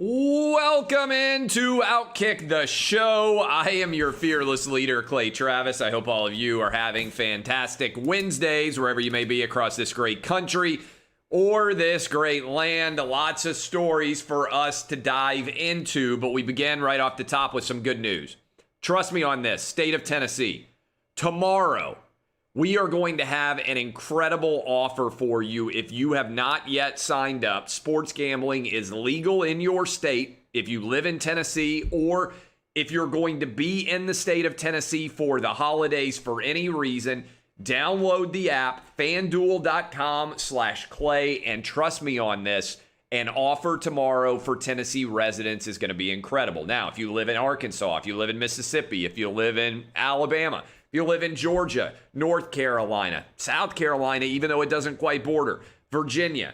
Welcome into OutKick the Show. I am your fearless leader, Clay Travis. I hope all of you are having fantastic Wednesdays wherever you may be across this great country or this great land. Lots of stories for us to dive into, but we begin right off the top with some good news. Trust me on this, state of Tennessee. Tomorrow, we are going to have an incredible offer for you if you have not yet signed up. Sports gambling is legal in your state if you live in Tennessee, or if you're going to be in the state of Tennessee for the holidays for any reason. Download the app, FanDuel.com/Clay, and trust me on this, an offer tomorrow for Tennessee residents is going to be incredible. Now, if you live in Arkansas, if you live in Mississippi, if you live in Alabama, you live in Georgia, North Carolina, South Carolina, even though it doesn't quite border, Virginia,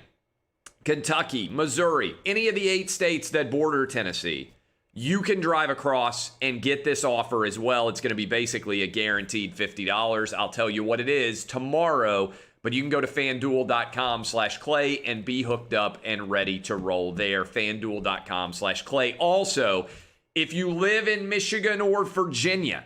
Kentucky, Missouri, any of the 8 states that border Tennessee, you can drive across and get this offer as well. It's going to be basically a guaranteed $50. I'll tell you what it is tomorrow, but you can go to FanDuel.com/Clay and be hooked up and ready to roll there. FanDuel.com/Clay. Also, if you live in Michigan or Virginia,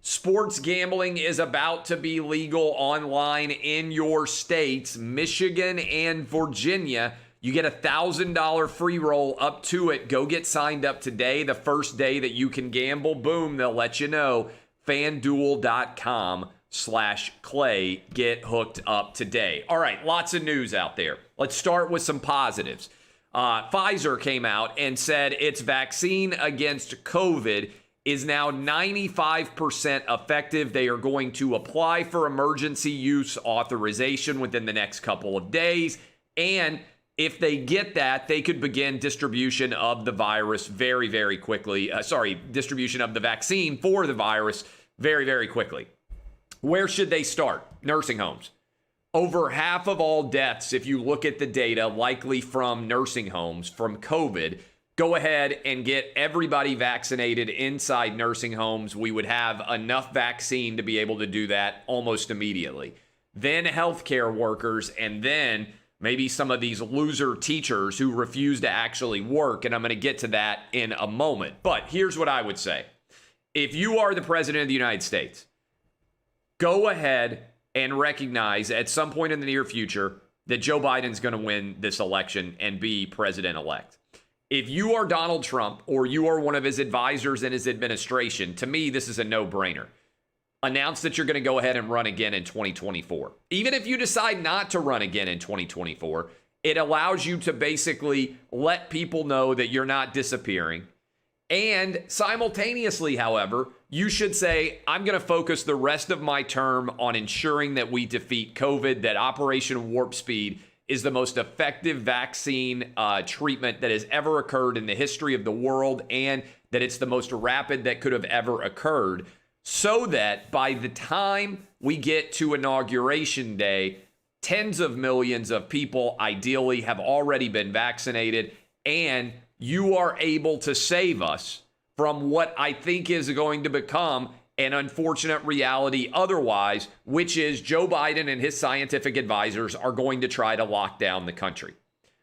sports gambling is about to be legal online in your states, Michigan and Virginia. You get a $1,000 free roll up to it. Go get signed up today. The first day that you can gamble, boom, they'll let you know. FanDuel.com/Clay. Get hooked up today. All right, lots of news out there. Let's start with some positives. Pfizer came out and said its vaccine against COVID is now 95% effective. They are going to apply for emergency use authorization within the next couple of days. And if they get that, they could begin distribution of the virus very, very quickly. Distribution of the vaccine for the virus very, very quickly. Where should they start? Nursing homes. Over half of all deaths, if you look at the data, likely from nursing homes, from COVID. Go ahead and get everybody vaccinated inside nursing homes. We would have enough vaccine to be able to do that almost immediately. Then healthcare workers, and then maybe some of these loser teachers who refuse to actually work. And I'm going to get to that in a moment. But here's what I would say. If you are the president of the United States, go ahead and recognize at some point in the near future that Joe Biden's going to win this election and be president-elect. If you are Donald Trump or you are one of his advisors in his administration, to me, this is a no-brainer. Announce that you're going to go ahead and run again in 2024. Even if you decide not to run again in 2024, it allows you to basically let people know that you're not disappearing. And simultaneously, however, you should say, I'm going to focus the rest of my term on ensuring that we defeat COVID, that Operation Warp Speed is the most effective vaccine treatment that has ever occurred in the history of the world, and that it's the most rapid that could have ever occurred, so that by the time we get to Inauguration Day, tens of millions of people ideally have already been vaccinated, and you are able to save us from what I think is going to become an unfortunate reality otherwise, which is Joe Biden and his scientific advisors are going to try to lock down the country.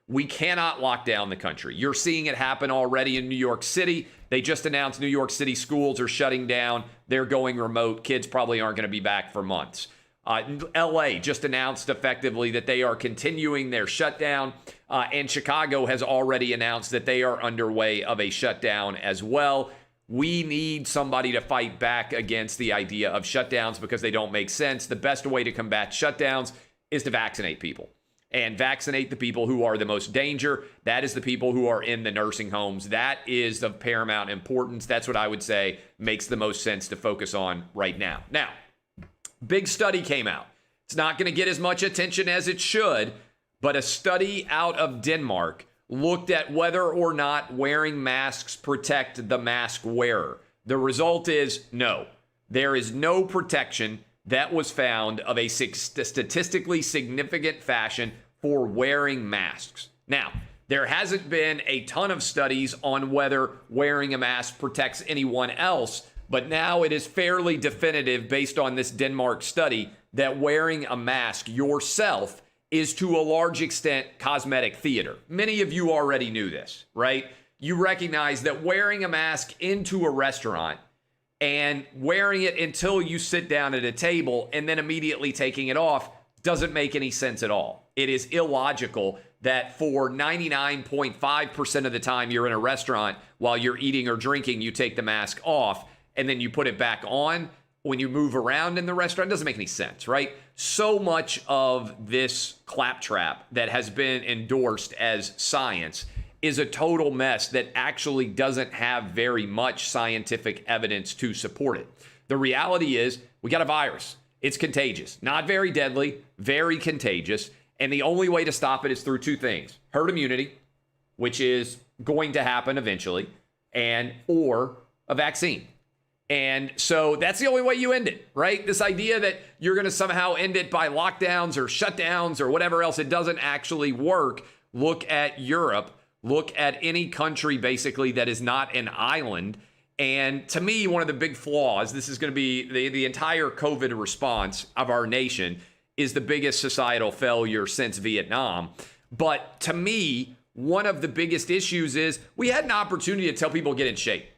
We cannot lock down the country. You're seeing it happen already in New York City. They just announced New York City schools are shutting down. They're going remote. Kids probably aren't going to be back for months. LA just announced effectively that they are continuing their shutdown. And Chicago has already announced that they are underway of a shutdown as well. We need somebody to fight back against the idea of shutdowns because they don't make sense. The best way to combat shutdowns is to vaccinate people and vaccinate the people who are the most danger. That is the people who are in the nursing homes. That is of paramount importance. That's what I would say makes the most sense to focus on right now. Now, big study came out. It's not going to get as much attention as it should, but a study out of Denmark looked at whether or not wearing masks protect the mask wearer. The result is no. There is no protection that was found of a statistically significant fashion for wearing masks. Now, there hasn't been a ton of studies on whether wearing a mask protects anyone else, but now it is fairly definitive based on this Denmark study that wearing a mask yourself is to a large extent cosmetic theater. Many of you already knew this, right? you recognize that wearing a mask into a restaurant and wearing it until you sit down at a table and then immediately taking it off doesn't make any sense at all. It is illogical that for 99.5% of the time you're in a restaurant while you're eating or drinking, you take the mask off and then you put it back on when you move around in the restaurant. It doesn't make any sense, right? So much of this claptrap that has been endorsed as science is a total mess that actually doesn't have very much scientific evidence to support it. The reality is we got a virus. It's contagious, not very deadly, very contagious. And the only way to stop it is through two things: herd immunity, which is going to happen eventually, or a vaccine. And so that's the only way you end it, right? This idea that you're going to somehow end it by lockdowns or shutdowns or whatever else, it doesn't actually work. Look at Europe. Look at any country basically that is not an island. And to me, one of the big flaws, this is going to be the entire COVID response of our nation, is the biggest societal failure since Vietnam. But to me, one of the biggest issues is we had an opportunity to tell people to get in shape.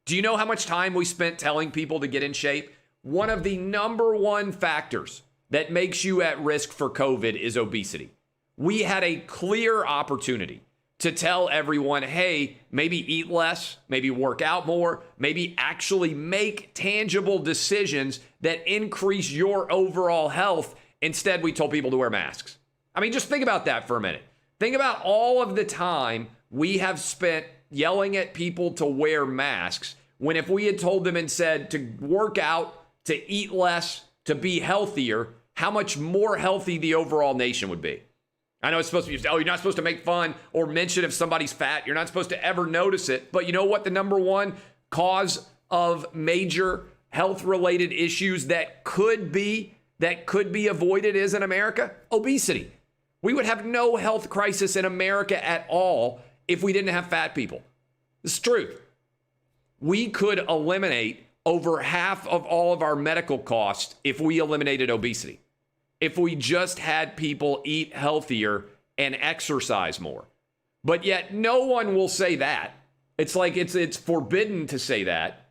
Do you know how much time we spent telling people to get in shape? One of the number one factors that makes you at risk for COVID is obesity. We had a clear opportunity to tell everyone, hey, maybe eat less, maybe work out more, maybe actually make tangible decisions that increase your overall health. Instead, we told people to wear masks. I mean, just think about that for a minute. Think about all of the time we have spent yelling at people to wear masks, when if we had told them and said to work out, to eat less, to be healthier, how much more healthy the overall nation would be. I know it's supposed to be, you're not supposed to make fun or mention if somebody's fat. You're not supposed to ever notice it. But you know what the number one cause of major health-related issues that could be avoided is in America? Obesity. We would have no health crisis in America at all if we didn't have fat people. This is truth. We could eliminate over half of all of our medical costs if we eliminated obesity. If we just had people eat healthier and exercise more. But yet no one will say that. It's like it's forbidden to say that.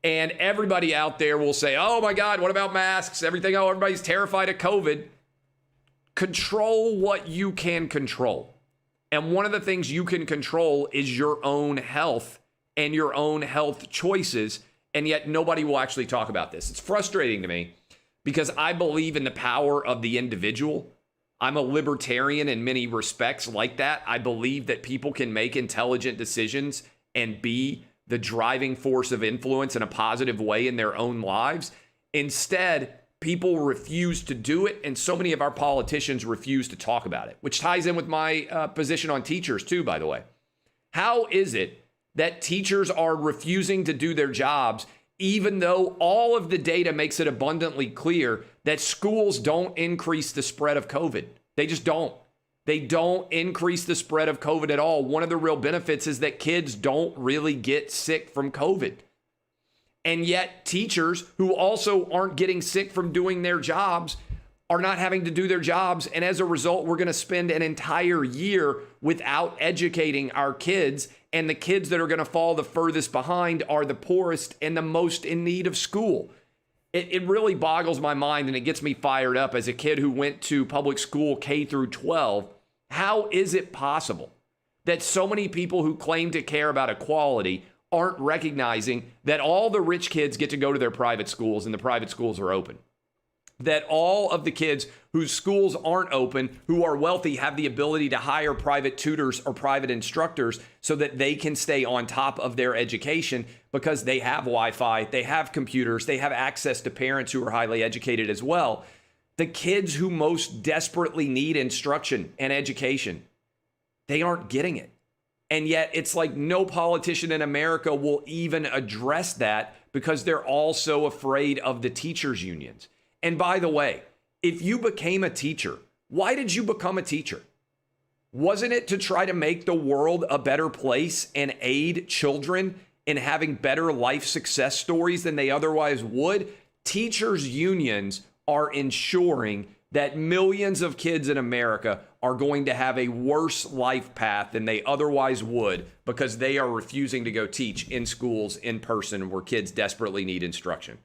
And everybody out there will say, oh my God, what about masks? Everybody's terrified of COVID. Control what you can control. And one of the things you can control is your own health and your own health choices. And yet nobody will actually talk about this. It's frustrating to me, because I believe in the power of the individual. I'm a libertarian in many respects like that. I believe that people can make intelligent decisions and be the driving force of influence in a positive way in their own lives. Instead, people refuse to do it, and so many of our politicians refuse to talk about it, which ties in with my position on teachers too, by the way. How is it that teachers are refusing to do their jobs even though all of the data makes it abundantly clear that schools don't increase the spread of COVID? They just don't. They don't increase the spread of COVID at all. One of the real benefits is that kids don't really get sick from COVID. And yet teachers who also aren't getting sick from doing their jobs are not having to do their jobs. And as a result, we're going to spend an entire year without educating our kids. And the kids that are going to fall the furthest behind are the poorest and the most in need of school. It really boggles my mind, and it gets me fired up as a kid who went to public school K through 12. How is it possible that so many people who claim to care about equality aren't recognizing that all the rich kids get to go to their private schools and the private schools are open? That all of the kids whose schools aren't open, who are wealthy, have the ability to hire private tutors or private instructors so that they can stay on top of their education because they have Wi-Fi, they have computers, they have access to parents who are highly educated as well. The kids who most desperately need instruction and education, they aren't getting it. And yet it's like no politician in America will even address that because they're all so afraid of the teachers' unions. And by the way, if you became a teacher, why did you become a teacher? Wasn't it to try to make the world a better place and aid children in having better life success stories than they otherwise would? Teachers' unions are ensuring that millions of kids in America are going to have a worse life path than they otherwise would because they are refusing to go teach in schools in person where kids desperately need instruction.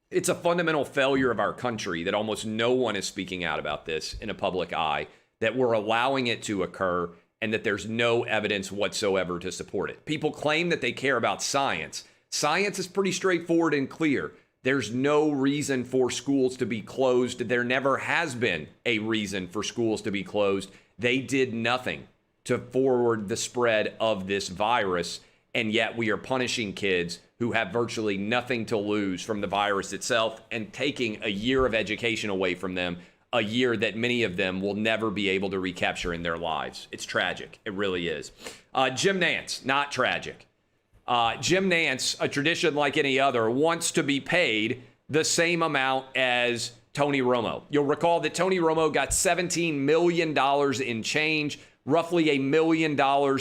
It's a fundamental failure of our country that almost no one is speaking out about this in a public eye, that we're allowing it to occur and that there's no evidence whatsoever to support it. People claim that they care about science. Science is pretty straightforward and clear. There's no reason for schools to be closed. There never has been a reason for schools to be closed. They did nothing to forward the spread of this virus, and yet we are punishing kids who have virtually nothing to lose from the virus itself and taking a year of education away from them, a year that many of them will never be able to recapture in their lives. It's tragic. It really is. Jim Nantz, not tragic. Jim Nantz, a tradition like any other, wants to be paid the same amount as Tony Romo. You'll recall that Tony Romo got $17 million in change, roughly $1 million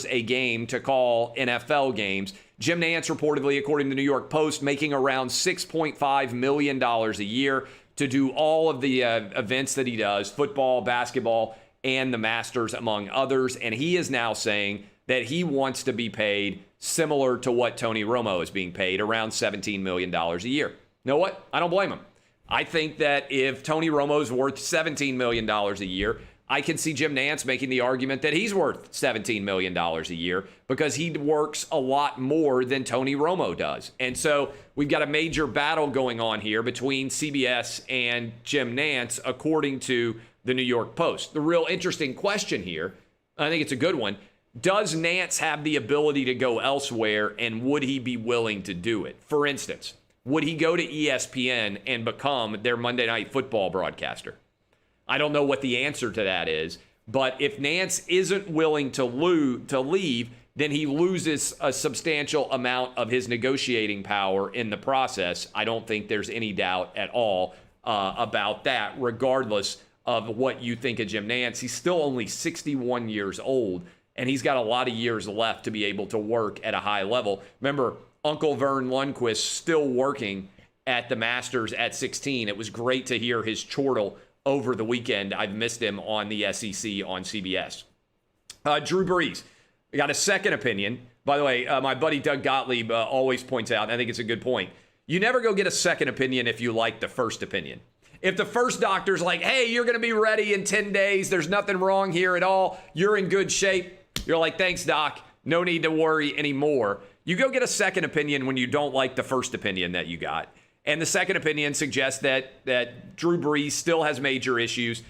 a game to call NFL games. Jim Nantz reportedly, according to the New York Post, making around $6.5 million a year to do all of the events that he does, football, basketball, and the Masters, among others. And he is now saying that he wants to be paid similar to what Tony Romo is being paid, around $17 million a year. You know what? I don't blame him. I think that if Tony Romo's worth $17 million a year, I can see Jim Nantz making the argument that he's worth $17 million a year because he works a lot more than Tony Romo does. And so we've got a major battle going on here between CBS and Jim Nantz, according to the New York Post. The real interesting question here, I think it's a good one, does Nantz have the ability to go elsewhere, and would he be willing to do it? For instance, would he go to ESPN and become their Monday Night Football broadcaster? I don't know what the answer to that is, but if Nantz isn't willing to leave, then he loses a substantial amount of his negotiating power in the process. I don't think there's any doubt at all about that, regardless of what you think of Jim Nantz. He's still only 61 years old, and he's got a lot of years left to be able to work at a high level. Remember, Uncle Vern Lundquist still working at the Masters at 16. It was great to hear his chortle over the weekend. I've missed him on the SEC on CBS. Drew Brees, we got a second opinion. By the way, my buddy Doug Gottlieb always points out, and I think it's a good point, you never go get a second opinion if you like the first opinion. If the first doctor's like, hey, you're going to be ready in 10 days, there's nothing wrong here at all, you're in good shape, you're like, thanks, doc, no need to worry anymore. You go get a second opinion when you don't like the first opinion that you got. And the second opinion suggests that Drew Brees still has major issues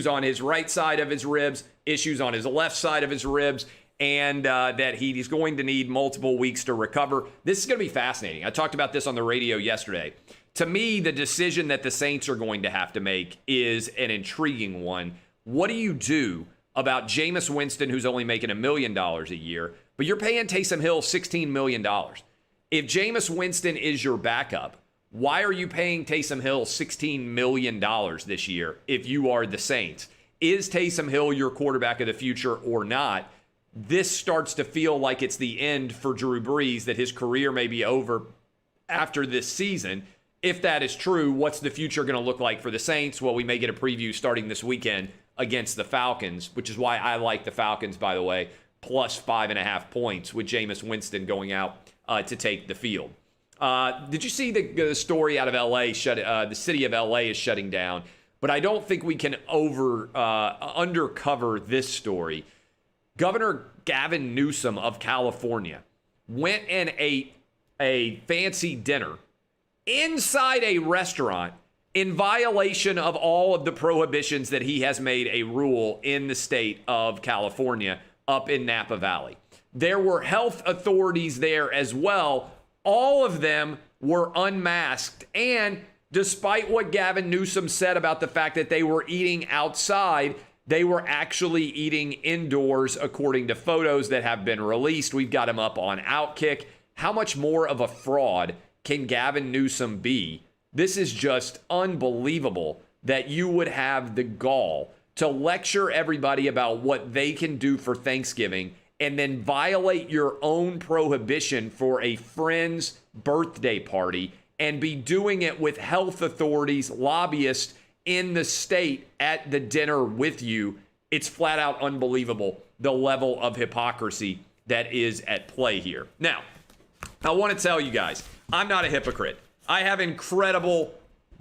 on his right side of his ribs, issues on his left side of his ribs, and that he's going to need multiple weeks to recover. This is going to be fascinating. I talked about this on the radio yesterday. To me, the decision that the Saints are going to have to make is an intriguing one. What do you do about Jameis Winston, who's only making $1 million a year, but you're paying Taysom Hill $16 million? If Jameis Winston is your backup, why are you paying Taysom Hill $16 million this year if you are the Saints? Is Taysom Hill your quarterback of the future or not? This starts to feel like it's the end for Drew Brees, that his career may be over after this season. If that is true, what's the future going to look like for the Saints? Well, we may get a preview starting this weekend against the Falcons, which is why I like the Falcons, by the way, plus 5.5 points with Jameis Winston going out to take the field. Did you see the story out of LA? The city of LA is shutting down, but I don't think we can undercover this story. Governor Gavin Newsom of California went and ate a fancy dinner inside a restaurant in violation of all of the prohibitions that he has made a rule in the state of California up in Napa Valley. There were health authorities there as well. All of them were unmasked. And despite what Gavin Newsom said about the fact that they were eating outside, they were actually eating indoors, according to photos that have been released. We've got them up on OutKick. How much more of a fraud can Gavin Newsom be? This is just unbelievable that you would have the gall to lecture everybody about what they can do for Thanksgiving and then violate your own prohibition for a friend's birthday party and be doing it with health authorities, lobbyists in the state at the dinner with you. It's flat out unbelievable, the level of hypocrisy that is at play here. Now, I want to tell you guys, I'm not a hypocrite. I have incredible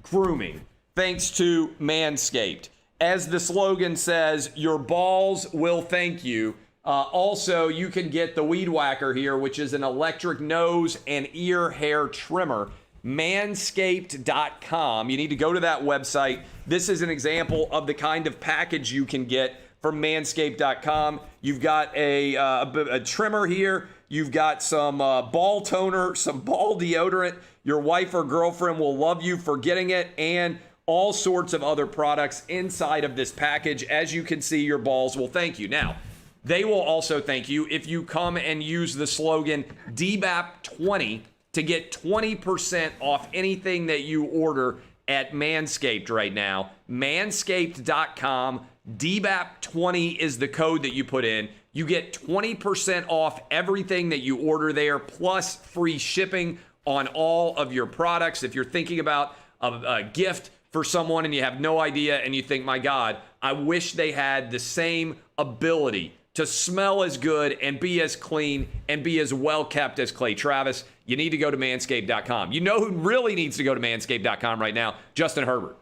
grooming thanks to Manscaped. As the slogan says, your balls will thank you. Also, you can get the Weed Whacker here, which is an electric nose and ear hair trimmer. Manscaped.com. You need to go to that website. This is an example of the kind of package you can get from Manscaped.com. You've got a trimmer here. You've got some ball toner, some ball deodorant. Your wife or girlfriend will love you for getting it, and all sorts of other products inside of this package. As you can see, your balls will thank you. Now, they will also thank you if you come and use the slogan DBAP20 to get 20% off anything that you order at Manscaped right now. Manscaped.com. DBAP20 is the code that you put in. You get 20% off everything that you order there, plus free shipping on all of your products. If you're thinking about a gift for someone and you have no idea and you think, my God, I wish they had the same ability to smell as good and be as clean and be as well kept as Clay Travis, you need to go to Manscaped.com. You know who really needs to go to Manscaped.com right now? Justin Herbert.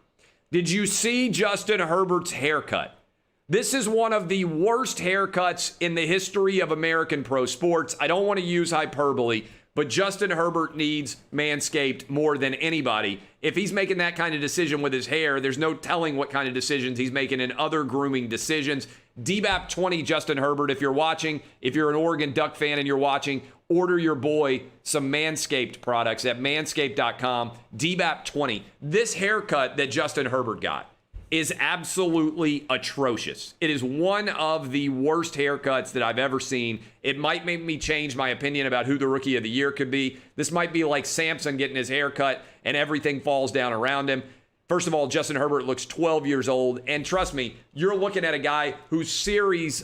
Did you see Justin Herbert's haircut? This is one of the worst haircuts in the history of American pro sports. I don't want to use hyperbole, but Justin Herbert needs Manscaped more than anybody. If he's making that kind of decision with his hair, there's no telling what kind of decisions he's making in other grooming decisions. DBAP20, Justin Herbert, if you're watching, if you're an Oregon Duck fan and you're watching, order your boy some Manscaped products at manscaped.com. DBAP20. This haircut that Justin Herbert got is absolutely atrocious. It is one of the worst haircuts that I've ever seen. It might make me change my opinion about who the rookie of the year could be. This might be like Samson getting his hair cut and everything falls down around him. First of all, Justin Herbert looks 12 years old. And trust me, you're looking at a guy whose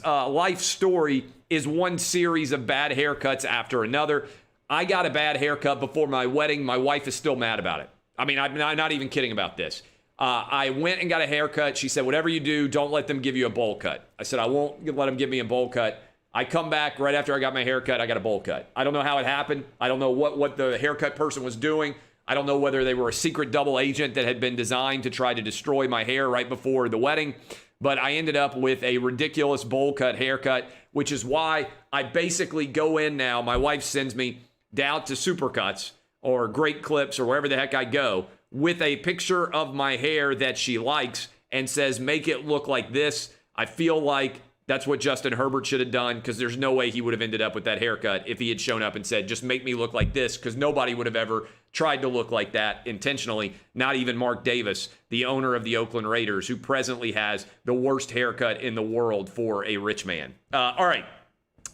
life story is one series of bad haircuts after another. I got a bad haircut before my wedding. My wife is still mad about it. I mean, I'm not even kidding about this. I went and got a haircut. She said, whatever you do, don't let them give you a bowl cut. I said, I won't let them give me a bowl cut. I come back right after I got my haircut. I got a bowl cut. I don't know how it happened. I don't know what the haircut person was doing. I don't know whether they were a secret double agent that had been designed to try to destroy my hair right before the wedding. But I ended up with a ridiculous bowl cut haircut, which is why I basically go in now. My wife sends me down to Supercuts or Great Clips or wherever the heck I go with a picture of my hair that she likes and says, make it look like this. I feel like that's what Justin Herbert should have done, because there's no way he would have ended up with that haircut if he had shown up and said, just make me look like this, because nobody would have ever tried to look like that intentionally. Not even Mark Davis, the owner of the Oakland Raiders, who presently has the worst haircut in the world for a rich man. All right.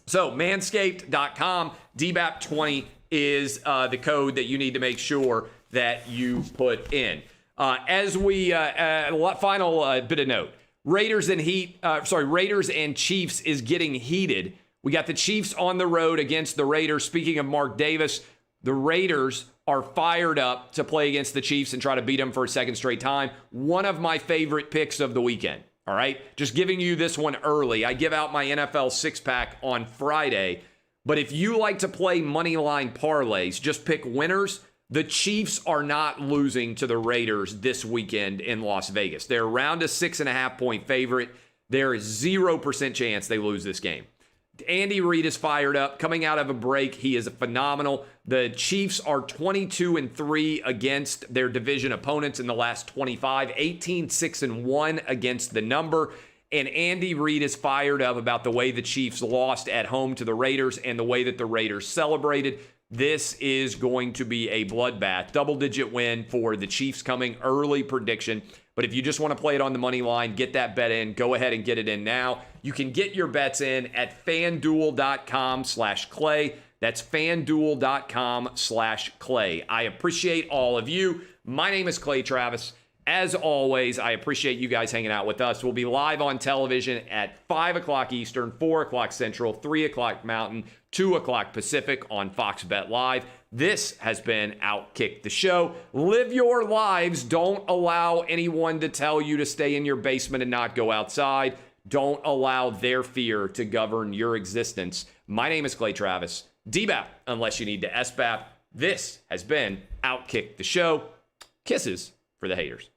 So manscaped.com, DBAP20 is the code that you need to make sure that you put in. As we, final bit of note, Raiders and Chiefs is getting heated. We got the Chiefs on the road against the Raiders. Speaking of Mark Davis, the Raiders are fired up to play against the Chiefs and try to beat them for a second straight time. One of my favorite picks of the weekend. All right, just giving you this one early. I give out my NFL six-pack on Friday. But if you like to play money line parlays, just pick winners. The Chiefs are not losing to the Raiders this weekend in Las Vegas. They're around a 6.5-point favorite. There is 0% chance they lose this game. Andy Reid is fired up. Coming out of a break, he is phenomenal. The Chiefs are 22-3 against their division opponents in the last 25, 18-6-1 against the number. And Andy Reid is fired up about the way the Chiefs lost at home to the Raiders and the way that the Raiders celebrated. This is going to be a bloodbath. Double-digit win for the Chiefs coming. Early prediction. But if you just want to play it on the money line, get that bet in. Go ahead and get it in now. You can get your bets in at FanDuel.com/Clay. That's FanDuel.com/Clay. I appreciate all of you. My name is Clay Travis. As always, I appreciate you guys hanging out with us. We'll be live on television at 5 o'clock Eastern, 4 o'clock Central, 3 o'clock Mountain, 2 o'clock Pacific on Fox Bet Live. This has been OutKick the Show. Live your lives. Don't allow anyone to tell you to stay in your basement and not go outside. Don't allow their fear to govern your existence. My name is Clay Travis. DBAP, unless you need to SBAP. This has been OutKick the Show. Kisses for the haters.